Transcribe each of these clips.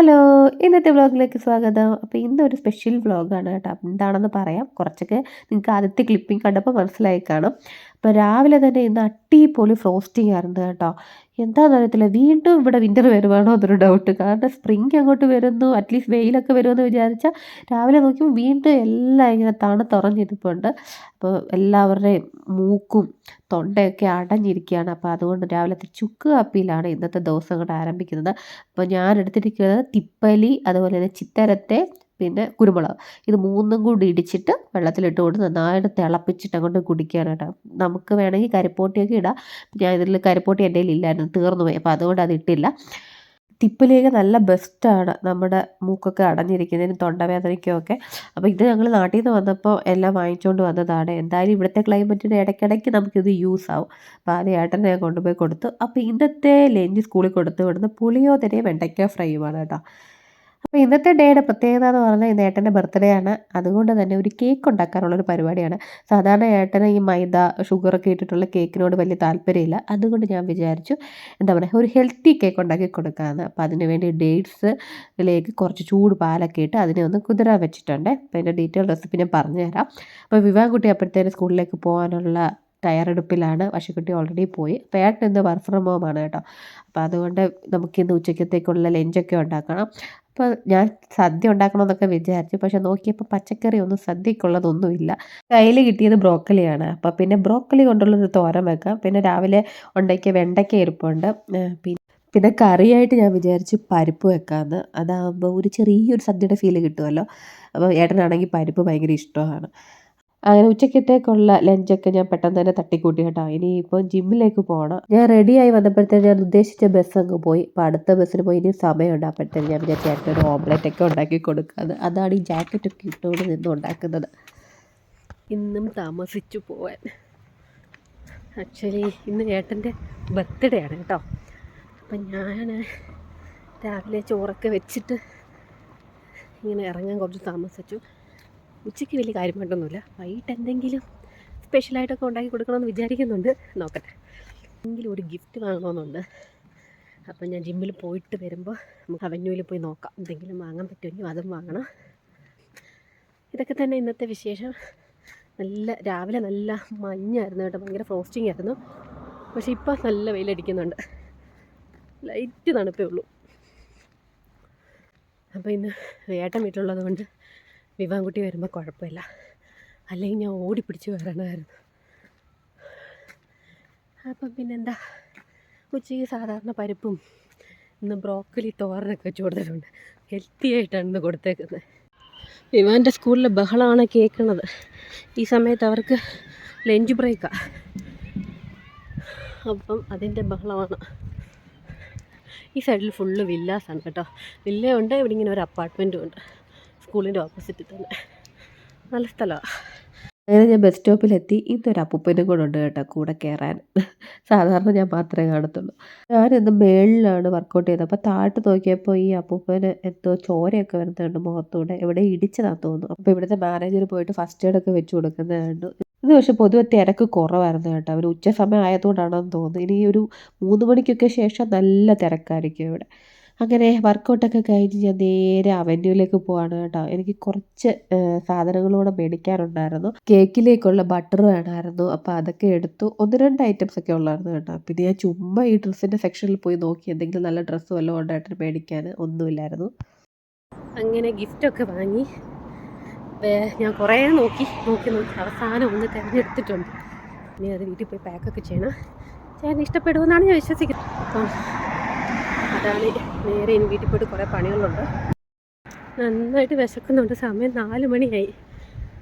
Hello! ഇന്നത്തെ വ്ലോഗിലേക്ക് സ്വാഗതം. അപ്പോൾ ഇന്നൊരു സ്പെഷ്യൽ വ്ലോഗാണ് കേട്ടോ. എന്താണെന്ന് പറയാം. കുറച്ചൊക്കെ നിങ്ങൾക്ക് ആദ്യത്തെ ക്ലിപ്പിംഗ് കണ്ടപ്പോൾ മനസ്സിലായി കാണും. അപ്പോൾ രാവിലെ തന്നെ ഇന്ന് അടിപൊളി ഫ്രോസ്റ്റിംഗ് ആയിരുന്നു കേട്ടോ. എന്താണെന്നറിയത്തില്ല, വീണ്ടും ഇവിടെ വിൻ്റർ വരുവാണോ എന്നൊരു ഡൗട്ട്. കാരണം സ്പ്രിംഗ് അങ്ങോട്ട് വരുന്നു, അറ്റ്ലീസ്റ്റ് വെയിലൊക്കെ വരുമെന്ന് വിചാരിച്ചാൽ രാവിലെ നോക്കിയപ്പോൾ വീണ്ടും എല്ലാം ഇങ്ങനെ തണുത്തുറഞ്ഞിരിപ്പുണ്ട്. അപ്പോൾ എല്ലാവരുടെയും മൂക്കും തൊണ്ടയൊക്കെ അടഞ്ഞിരിക്കുകയാണ്. അപ്പോൾ അതുകൊണ്ട് രാവിലത്തെ ചുക്ക് കാപ്പിയിലാണ് ഇന്നത്തെ ദിവസം കൊണ്ട് ആരംഭിക്കുന്നത്. അപ്പോൾ ഞാൻ എടുത്തിരിക്കുന്നത് തിപ്പലി, അതുപോലെ തന്നെ ചിത്തരത്തെ, പിന്നെ കുരുമുളക്. ഇത് മൂന്നും കൂടി ഇടിച്ചിട്ട് വെള്ളത്തിലിട്ട് കൊണ്ട് നന്നായിട്ട് തിളപ്പിച്ചിട്ട് അങ്ങോട്ട് കുടിക്കുകയാണ് കേട്ടോ. നമുക്ക് വേണമെങ്കിൽ കരിപ്പോട്ടിയൊക്കെ ഇടാം. ഞാൻ ഇതിൽ കരിപ്പോട്ടി എൻ്റെ കയ്യിൽ ഇല്ലായിരുന്നു, തീർന്നു പോയി. അപ്പോൾ അതുകൊണ്ട് അത് ഇട്ടില്ല. തിപ്പലിയൊക്കെ നല്ല ബെസ്റ്റാണ് നമ്മുടെ മൂക്കൊക്കെ അടഞ്ഞിരിക്കുന്നതിനും തൊണ്ടവേദനയ്ക്കുമൊക്കെ. അപ്പോൾ ഇത് ഞങ്ങൾ നാട്ടിൽ നിന്ന് വന്നപ്പോൾ എല്ലാം വാങ്ങിച്ചുകൊണ്ട് വന്നതാണ്. എന്തായാലും ഇവിടുത്തെ ക്ലൈമറ്റിന് ഇടയ്ക്കിടയ്ക്ക് നമുക്കിത് യൂസ് ആവും. അപ്പോൾ ആദ്യം ഏട്ടനെ ഞാൻ കൊണ്ടുപോയി കൊടുത്തു. അപ്പോൾ ഇന്നത്തെ ലഞ്ച് സ്കൂളിൽ കൊടുത്തു വിടുന്നത് പുളിയോദരയും വെണ്ടയ്ക്ക ഫ്രൈയുമാണ് കേട്ടോ. അപ്പോൾ ഇന്നത്തെ ഡേയുടെ പ്രത്യേകത എന്ന് പറഞ്ഞാൽ ഇന്ന് ഏട്ടൻ്റെ ബർത്ത്ഡേ ആണ്. അതുകൊണ്ട് തന്നെ ഒരു കേക്ക് ഉണ്ടാക്കാനുള്ളൊരു പരിപാടിയാണ്. സാധാരണ ഏട്ടന് ഈ മൈദ, ഷുഗറൊക്കെ ഇട്ടിട്ടുള്ള കേക്കിനോട് വലിയ താല്പര്യമില്ല. അതുകൊണ്ട് ഞാൻ വിചാരിച്ചു എന്താ പറയുക, ഒരു ഹെൽത്തി കേക്ക് ഉണ്ടാക്കി കൊടുക്കാമെന്ന്. അപ്പോൾ അതിന് വേണ്ടി ഡേറ്റ്സിലേക്ക് കുറച്ച് ചൂട് പാലൊക്കെ ഇട്ട് അതിനെ ഒന്ന് കുതിരാൻ വെച്ചിട്ടുണ്ട്. അപ്പോൾ അതിൻ്റെ ഡീറ്റെയിൽ റെസിപ്പി ഞാൻ പറഞ്ഞുതരാം. അപ്പോൾ വിവാഹക്കുട്ടി അപ്പോഴത്തേനും സ്കൂളിലേക്ക് പോകാനുള്ള തയ്യാറെടുപ്പിലാണ്. വശക്കുട്ടി ഓൾറെഡി പോയി. അപ്പോൾ ഏട്ടൻ ഇന്ന് വർക്ക് ഫ്രം ഹോം ആണ് കേട്ടോ. അപ്പോൾ അതുകൊണ്ട് നമുക്കിന്ന് ഉച്ചക്കത്തേക്കുള്ള ലഞ്ചൊക്കെ ഉണ്ടാക്കണം. അപ്പോൾ ഞാൻ സദ്യ ഉണ്ടാക്കണമെന്നൊക്കെ വിചാരിച്ചു. പക്ഷെ നോക്കിയപ്പോൾ പച്ചക്കറി ഒന്നും സദ്യക്കുള്ളതൊന്നുമില്ല. കയ്യിൽ കിട്ടിയത് ബ്രോക്കലിയാണ്. അപ്പോൾ പിന്നെ ബ്രോക്കലി കൊണ്ടുള്ളൊരു തോരൻ വെക്കാം. പിന്നെ രാവിലെ ഉണ്ടാക്കിയ വെണ്ടയ്ക്ക ഇരിപ്പുണ്ട്. പിന്നെ കറിയായിട്ട് ഞാൻ വിചാരിച്ചു പരിപ്പ് വെക്കാമെന്ന്. അതാകുമ്പോൾ ഒരു ചെറിയൊരു സദ്യയുടെ ഫീല് കിട്ടുമല്ലോ. അപ്പോൾ ഏട്ടനാണെങ്കിൽ പരിപ്പ് ഭയങ്കര ഇഷ്ടമാണ്. അങ്ങനെ ഉച്ചക്കത്തേക്കുള്ള ലഞ്ചൊക്കെ ഞാൻ പെട്ടെന്ന് തന്നെ തട്ടിക്കൂട്ടി കേട്ടോ. ഇനിയിപ്പോൾ ജിമ്മിലേക്ക് പോകണം. ഞാൻ റെഡിയായി വന്നപ്പോഴത്തേന് ഞാൻ ഉദ്ദേശിച്ച ബസ് അങ്ങ് പോയി. അപ്പോൾ അടുത്ത ബസ്സിന് പോയി ഇനി സമയമുണ്ട്. അപ്പോഴത്തേന് ഞാൻ വിചാരിച്ചു ഒരു ഓംലെറ്റൊക്കെ ഉണ്ടാക്കി കൊടുക്കാമെന്ന്. അതാണ് ഈ ജാക്കറ്റൊക്കെ ഇട്ടുകൊണ്ട് നിന്ന് ഉണ്ടാക്കുന്നത്. ഇന്നും താമസിച്ചു പോവാൻ. ആക്ച്വലി ഇന്ന് ഏട്ടൻ്റെ ബർത്ത്ഡേ ആണ് കേട്ടോ. അപ്പം ഞാൻ രാവിലെ ചോറൊക്കെ വെച്ചിട്ട് ഇങ്ങനെ ഇറങ്ങാൻ കുറച്ച് താമസിച്ചു. ഉച്ചയ്ക്ക് വലിയ കാര്യമായിട്ടൊന്നുമില്ല. വൈകിട്ട് എന്തെങ്കിലും സ്പെഷ്യലായിട്ടൊക്കെ ഉണ്ടാക്കി കൊടുക്കണമെന്ന് വിചാരിക്കുന്നുണ്ട്. നോക്കട്ടെ. എന്തെങ്കിലും ഒരു ഗിഫ്റ്റ് വാങ്ങണമെന്നുണ്ട്. അപ്പം ഞാൻ ജിമ്മിൽ പോയിട്ട് വരുമ്പോൾ നമുക്ക് അവന്യൂവിൽ പോയി നോക്കാം. എന്തെങ്കിലും വാങ്ങാൻ പറ്റുമെങ്കിൽ അതും വാങ്ങണം. ഇതൊക്കെ തന്നെ ഇന്നത്തെ വിശേഷം. രാവിലെ നല്ല മഞ്ഞായിരുന്നു കേട്ടോ. ഭയങ്കര ഫ്രോസ്റ്റിംഗ് ആയിരുന്നു. പക്ഷേ ഇപ്പോൾ നല്ല വെയിലടിക്കുന്നുണ്ട്. ലൈറ്റ് തണുപ്പേ ഉള്ളൂ. അപ്പോൾ ഇന്ന് ഏട്ടൻ വീട്ടിലുള്ളത് കൊണ്ട് വിവാഹക്കുട്ടി വരുമ്പോൾ കുഴപ്പമില്ല. അല്ലെങ്കിൽ ഞാൻ ഓടിപ്പിടിച്ച് വരണമായിരുന്നു. അപ്പം പിന്നെന്താ, ഉച്ചയ്ക്ക് സാധാരണ പരിപ്പും ഇന്ന് ബ്രോക്കലി തോരനൊക്കെ വെച്ച് കൊടുത്തിട്ടുണ്ട്. ഹെൽത്തി ആയിട്ടാണ് ഇന്ന് കൊടുത്തേക്കുന്നത്. വിവാൻ്റെ സ്കൂളിലെ ബഹളമാണ് കേൾക്കുന്നത്. ഈ സമയത്ത് അവർക്ക് ലഞ്ച് ബ്രേക്കാണ്. അപ്പം അതിൻ്റെ ബഹളമാണ്. ഈ സൈഡിൽ ഫുള്ള് വില്ലാസാണ് കേട്ടോ. വില്ലയുണ്ട്, ഇവിടെ ഇങ്ങനെ ഒരു അപ്പാർട്ട്മെൻറ്റും ഉണ്ട്. സ്കൂളിൻ്റെ ഓപ്പോസിറ്റിൽ തന്നെ. നല്ല സ്ഥലമാണ്. അങ്ങനെ ഞാൻ ബസ് സ്റ്റോപ്പിലെത്തി. ഇന്നൊരു അപ്പൂപ്പനും കൂടെ ഉണ്ട് കേട്ടോ കൂടെ കയറാൻ. സാധാരണ ഞാൻ മാത്രമേ കാണത്തുള്ളൂ. ഞാനിന്ന് മേളിലാണ് വർക്കൗട്ട് ചെയ്തത്. അപ്പോൾ താഴോട്ട് നോക്കിയപ്പോൾ ഈ അപ്പൂപ്പന് എന്തോ ചോരയൊക്കെ വരുന്നുണ്ട് മുഖത്തൂടെ. എവിടെ ഇടിച്ചതാണെന്ന് തോന്നുന്നു. അപ്പോൾ ഇവിടുത്തെ മാനേജർ പോയിട്ട് ഫസ്റ്റ് എയ്ഡൊക്കെ വെച്ച് കൊടുക്കുന്നത് കണ്ടു. ഇത് പക്ഷേ പൊതുവെ തിരക്ക് കുറവായിരുന്നു കേട്ടോ. അവർ ഉച്ച സമയം ആയതുകൊണ്ടാണെന്ന് തോന്നുന്നു. ഇനി ഒരു 3 മണിക്കൊക്കെ ശേഷം നല്ല തിരക്കായിരിക്കും ഇവിടെ. അങ്ങനെ വർക്കൗട്ടൊക്കെ കഴിഞ്ഞ് ഞാൻ നേരെ അവന്യൂവിലേക്ക് പോവാണ് കേട്ടോ. എനിക്ക് കുറച്ച് സാധനങ്ങളൂടെ മേടിക്കാനുണ്ടായിരുന്നു. കേക്കിലേക്കുള്ള ബട്ടർ വേണമായിരുന്നു. അപ്പോൾ അതൊക്കെ എടുത്തു. 1-2 ഐറ്റംസ് ഒക്കെ ഉള്ളായിരുന്നു കേട്ടോ. പിന്നെ ഞാൻ ചുമ്മാ ഈ ഡ്രസ്സിൻ്റെ സെക്ഷനിൽ പോയി നോക്കി എന്തെങ്കിലും നല്ല ഡ്രസ്സ് വല്ലതും ഉണ്ടായിട്ട് മേടിക്കാൻ. ഒന്നുമില്ലായിരുന്നു. അങ്ങനെ ഗിഫ്റ്റൊക്കെ വാങ്ങി ഞാൻ കുറേ നോക്കി അവസാനം ഒന്ന് തിരഞ്ഞെടുത്തിട്ടുണ്ട്. ഇനി അത് വീട്ടിൽ പോയി പാക്കൊക്കെ ചെയ്യണം. ചേട്ടന് ഇഷ്ടപ്പെടുമെന്നാണ് ഞാൻ വിശ്വസിക്കുന്നത്. അപ്പം അതാണ് നേരെ ഇനി വീട്ടിൽ പോയിട്ട് കുറേ പണികളുണ്ട്. നന്നായിട്ട് വിശക്കുന്നുണ്ട്. സമയം 4 മണിയായി.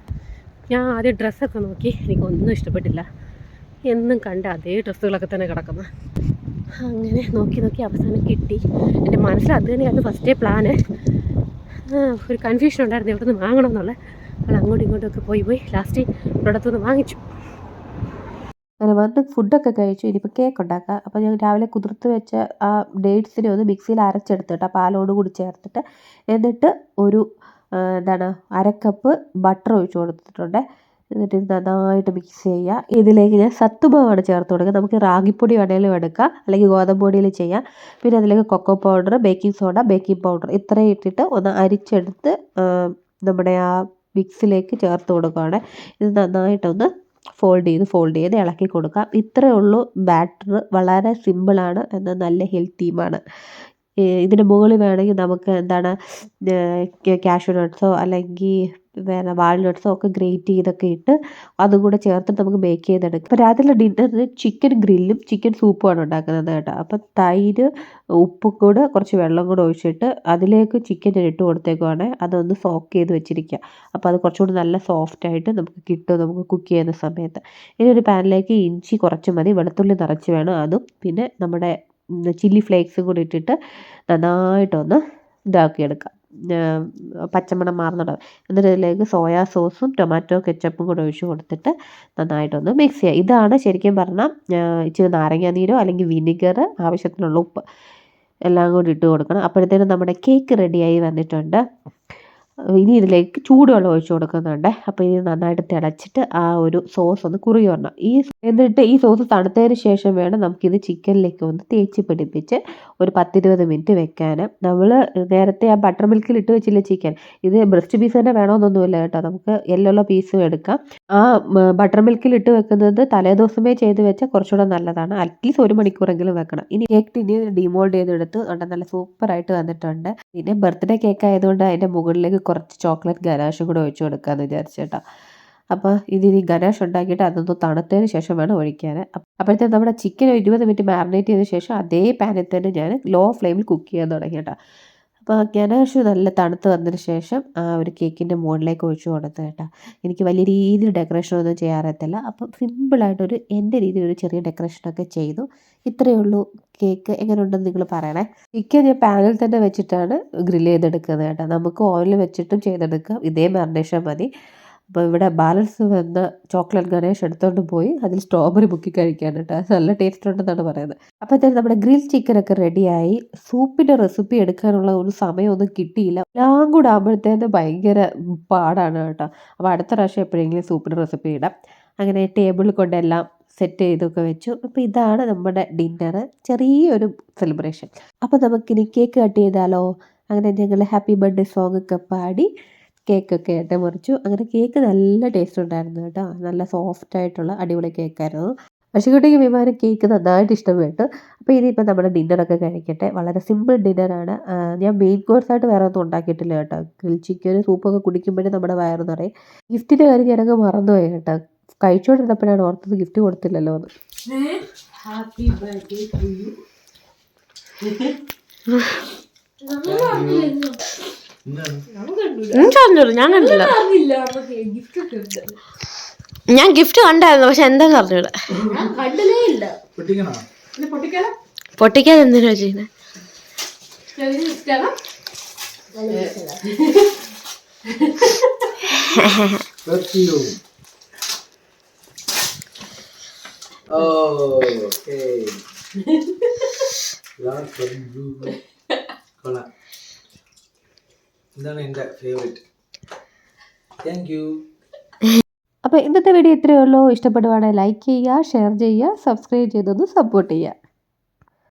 ഞാൻ ആദ്യം ഡ്രസ്സൊക്കെ നോക്കി, എനിക്കൊന്നും ഇഷ്ടപ്പെട്ടില്ല. എന്നും കണ്ട അതേ ഡ്രസ്സുകളൊക്കെ തന്നെ കിടക്കുന്നു. അങ്ങനെ നോക്കി അവസാനം കിട്ടി. എൻ്റെ മനസ്സിൽ അത് തന്നെയായിരുന്നു ഫസ്റ്റേ പ്ലാന്. ഒരു കൺഫ്യൂഷൻ ഉണ്ടായിരുന്നു എവിടെ നിന്ന് വാങ്ങണമെന്നുള്ള. അത് അങ്ങോട്ടും ഇങ്ങോട്ടുമൊക്കെ പോയി ലാസ്റ്റ് ഇവിടത്തുനിന്ന് വാങ്ങിച്ചു. അങ്ങനെ വന്ന് ഫുഡൊക്കെ കഴിച്ചു. ഇനിയിപ്പോൾ കേക്ക് ഉണ്ടാക്കാം. അപ്പോൾ ഞാൻ രാവിലെ കുതിർത്ത് വെച്ച ആ ഡേറ്റ്സിനെ ഒന്ന് മിക്സിയിൽ അരച്ചെടുത്തിട്ട് ആ പാലോട് കൂടി ചേർത്തിട്ട് എന്നിട്ട് ഒരു 1 കപ്പ് ബട്ടർ ഒഴിച്ച് കൊടുത്തിട്ടുണ്ട്. എന്നിട്ട് ഇത് നന്നായിട്ട് മിക്സ് ചെയ്യുക. ഇതിലേക്ക് ഞാൻ സത്തുമാവാണ് ചേർത്ത് കൊടുക്കുക. നമുക്ക് റാഗിപ്പൊടി വേണമെങ്കിലും എടുക്കാം, അല്ലെങ്കിൽ ഗോതമ്പ് പൊടിയിൽ ചെയ്യാം. പിന്നെ അതിലേക്ക് cocoa powder, baking soda, baking powder ഇത്രയും ഇട്ടിട്ട് ഒന്ന് അരിച്ചെടുത്ത് നമ്മുടെ ആ മിക്സിലേക്ക് ചേർത്ത് കൊടുക്കുകയാണ്. ഇത് നന്നായിട്ടൊന്ന് ഫോൾഡ് ചെയ്ത് ഇളക്കി കൊടുക്കാം. ഇത്രയേ ഉള്ളൂ ബാറ്റർ. വളരെ സിമ്പിളാണ്, എന്നാൽ നല്ല ഹെൽത്തിയുമാണ്. ഇതിന് മുകളിൽ വേണമെങ്കിൽ നമുക്ക് എന്താണ് കാഷ്യൂ നട്ട്സോ അല്ലെങ്കിൽ വേറെ വാൾനട്ട്സോ ഒക്കെ ഗ്രേറ്റ് ചെയ്തൊക്കെ ഇട്ട് അതും കൂടെ ചേർത്തിട്ട് നമുക്ക് ബേക്ക് ചെയ്തെടുക്കാം. അപ്പോൾ രാത്രിയിലെ ഡിന്നറിന് ചിക്കൻ ഗ്രില്ലും ചിക്കൻ സൂപ്പുമാണ് ഉണ്ടാക്കുന്നത് കേട്ടോ. അപ്പം തൈര്, ഉപ്പും കൂടെ കുറച്ച് വെള്ളം കൂടെ ഒഴിച്ചിട്ട് അതിലേക്ക് ചിക്കൻ ഇട്ട് കൊടുത്തേക്കുവാണ്. അതൊന്ന് സോക്ക് ചെയ്ത് വെച്ചിരിക്കുക. അപ്പോൾ അത് കുറച്ചുകൂടി നല്ല സോഫ്റ്റായിട്ട് നമുക്ക് കിട്ടും നമുക്ക് കുക്ക് ചെയ്യുന്ന സമയത്ത്. ഇനി ഒരു പാനിലേക്ക് ഇഞ്ചി കുറച്ച് മതി, വെളുത്തുള്ളി നിറച്ച് വേണം അതും, പിന്നെ നമ്മുടെ ചില്ലി ഫ്ലേക്സും കൂടി ഇട്ടിട്ട് നന്നായിട്ടൊന്ന് ഇതാക്കിയെടുക്കാം, പച്ചമണം മാറുന്നുണ്ടാവും. എന്നിട്ട് ഇതിലേക്ക് സോയാ സോസും ടൊമാറ്റോ കെച്ചപ്പും കൂടെ ഒഴിച്ച് കൊടുത്തിട്ട് നന്നായിട്ടൊന്ന് മിക്സ് ചെയ്യുക. ഇതാണ് ശരിക്കും പറഞ്ഞാൽ ഇച്ചിരി നാരങ്ങാനീരോ അല്ലെങ്കിൽ വിനിഗർ, ആവശ്യത്തിനുള്ള ഉപ്പ് എല്ലാം കൂടി ഇട്ട് കൊടുക്കണം. അപ്പോഴത്തേനും നമ്മുടെ കേക്ക് റെഡിയായി വന്നിട്ടുണ്ട്. ഇനി ഇതിലേക്ക് ചൂടുവെള്ളം ഒഴിച്ച് കൊടുക്കുന്നുണ്ട്. അപ്പോൾ ഇത് നന്നായിട്ട് തിളച്ചിട്ട് ആ ഒരു സോസ് ഒന്ന് കുറുകി വരണം. എന്നിട്ട് ഈ സോസ് തണുത്തതിന് ശേഷം വേണം നമുക്കിത് ചിക്കനിലേക്ക് ഒന്ന് തേച്ച് പിടിപ്പിച്ച് ഒരു 10-20 മിനിറ്റ് വെക്കാൻ. നമ്മൾ നേരത്തെ ആ ബട്ടർ മിൽക്കിൽ ഇട്ട് വെച്ചില്ല ചിക്കൻ, ഇത് ബ്രസ്റ്റ് പീസ് തന്നെ വേണമെന്നൊന്നുമില്ല കേട്ടോ, നമുക്ക് എല്ലുള്ള പീസും എടുക്കാം. ആ ബട്ടർ മിൽക്കിൽ ഇട്ട് വെക്കുന്നത് തലേദിവസമേ ചെയ്ത് വെച്ചാൽ കുറച്ചുകൂടെ നല്ലതാണ്. അറ്റ്ലീസ്റ്റ് 1 മണിക്കൂറെങ്കിലും വെക്കണം. ഇനി കേക്ക് ടിന്നി ഡിമോൾഡ് ചെയ്തെടുത്ത് നല്ല സൂപ്പറായിട്ട് വന്നിട്ടുണ്ട്. പിന്നെ ബർത്ത്ഡേ കേക്ക് ആയതുകൊണ്ട് അതിൻ്റെ മുകളിലേക്ക് കുറച്ച് ചോക്ലേറ്റ് ഗനാഷും കൂടെ ഒഴിച്ച് കൊടുക്കാമെന്ന് വിചാരിച്ചേട്ടാ. അപ്പോൾ ഇതിനി ഗനാഷ് ഉണ്ടാക്കിയിട്ട് അതൊന്ന് തണുത്തതിന് ശേഷം വേണം ഒഴിക്കാൻ. അപ്പോഴത്തേക്കും നമ്മുടെ ചിക്കൻ 20 മിനിറ്റ് മാറിനേറ്റ് ചെയ്ത ശേഷം അതേ പാനിൽ തന്നെ ഞാൻ ലോ ഫ്ലെയിമിൽ കുക്ക് ചെയ്യാൻ തുടങ്ങി കേട്ടോ. അപ്പോൾ ഗനാഷ് നല്ല തണുത്ത് വന്നതിന് ശേഷം ആ ഒരു കേക്കിൻ്റെ മുകളിലേക്ക് ഒഴിച്ച് കൊടുത്ത് കേട്ടോ. എനിക്ക് വലിയ രീതിയിൽ ഡെക്കറേഷനൊന്നും ചെയ്യാറില്ല, അപ്പം സിമ്പിളായിട്ടൊരു എൻ്റെ രീതിയിൽ ഒരു ചെറിയ ഡെക്കറേഷനൊക്കെ ചെയ്തു. ഇത്രയേ ഉള്ളൂ. കേക്ക് എങ്ങനെയുണ്ടെന്ന് നിങ്ങൾ പറയണേ. ചിക്കൻ ഞാൻ പാനിൽ തന്നെ വെച്ചിട്ടാണ് ഗ്രില്ല് ചെയ്തെടുക്കുന്നത് കേട്ടോ. നമുക്ക് ഓയിലിൽ വെച്ചിട്ടും ചെയ്തെടുക്കാം, ഇതേ മാറിനേഷൻ മതി. അപ്പോൾ ഇവിടെ ബാലൻസ് വന്ന ചോക്ലേറ്റ് ഗണേഷ് എടുത്തുകൊണ്ട് പോയി അതിൽ സ്ട്രോബെറി മുക്കി കഴിക്കാൻ കേട്ടോ. അത് നല്ല ടേസ്റ്റ് ഉണ്ടെന്നാണ് പറയുന്നത്. അപ്പോഴത്തേക്കും നമ്മുടെ ഗ്രിൽ ചിക്കനൊക്കെ റെഡിയായി. സൂപ്പിൻ്റെ റെസിപ്പി എടുക്കാനുള്ള ഒരു സമയമൊന്നും കിട്ടിയില്ല, എല്ലാം കൂടെ ആകുമ്പോഴത്തേന് ഭയങ്കര പാടാണ് കേട്ടോ. അപ്പോൾ അടുത്ത പ്രാവശ്യം എപ്പോഴെങ്കിലും സൂപ്പിൻ്റെ റെസിപ്പി ഇടാം. അങ്ങനെ ടേബിളിൽ കൊണ്ടെല്ലാം സെറ്റ് ചെയ്തൊക്കെ വെച്ചു. അപ്പോൾ ഇതാണ് നമ്മുടെ ഡിന്നർ, ചെറിയൊരു സെലിബ്രേഷൻ. അപ്പോൾ നമുക്കിനി കേക്ക് കട്ട് ചെയ്താലോ? അങ്ങനെ ഞങ്ങൾ ഹാപ്പി ബർത്ത്ഡേ സോങ് ഒക്കെ പാടി കേക്കൊക്കെ ആയിട്ട് മുറിച്ചു. അങ്ങനെ കേക്ക് നല്ല ടേസ്റ്റ് ഉണ്ടായിരുന്നു കേട്ടോ. നല്ല സോഫ്റ്റായിട്ടുള്ള അടിപൊളി കേക്കായിരുന്നു. പക്ഷിക്കുട്ടിക്ക് വിമാനം കേക്ക് നന്നായിട്ട് ഇഷ്ടപ്പെട്ടു. അപ്പോൾ ഇനിയിപ്പോൾ നമ്മുടെ ഡിന്നറൊക്കെ കഴിക്കട്ടെ. വളരെ സിമ്പിൾ ഡിന്നറാണ്. ഞാൻ മെയിൻ കോഴ്സായിട്ട് വേറെ ഒന്നും ഉണ്ടാക്കിയിട്ടില്ല കേട്ടോ. ഗ്രിൽ ചിക്കൻ സൂപ്പൊക്കെ കുടിക്കുമ്പോഴേ നമ്മുടെ വയറ് നിറയും. ഗിഫ്റ്റിൻ്റെ കാര്യം ഞാനങ്ങ് മറന്നുപോയി കേട്ടോ. കഴിച്ചുകൊണ്ടിരുന്നപ്പോഴാണ് ഓർത്തത് ഗിഫ്റ്റ് കൊടുത്തില്ലല്ലോ എന്ന്. Happy birthday to you. ഞാൻ കണ്ടില്ല. ഞാൻ ഗിഫ്റ്റ് കണ്ടായിരുന്നു, പക്ഷെ എന്താന്ന് അറിഞ്ഞൂടാ. പൊട്ടിക്കാതെ എന്തിനാ ചെയ്യുന്നത്? ഇതാണ് എൻ്റെ ഫേവറേറ്റ്. Thank you. അപ്പോൾ ഇന്നത്തെ വീഡിയോ ഇത്രയേ ഉള്ളൂ. ഇഷ്ടപ്പെടുവാണെങ്കിൽ ലൈക്ക് ചെയ്യുക, ഷെയർ ചെയ്യുക, സബ്സ്ക്രൈബ് ചെയ്തൊന്ന് സപ്പോർട്ട് ചെയ്യുക.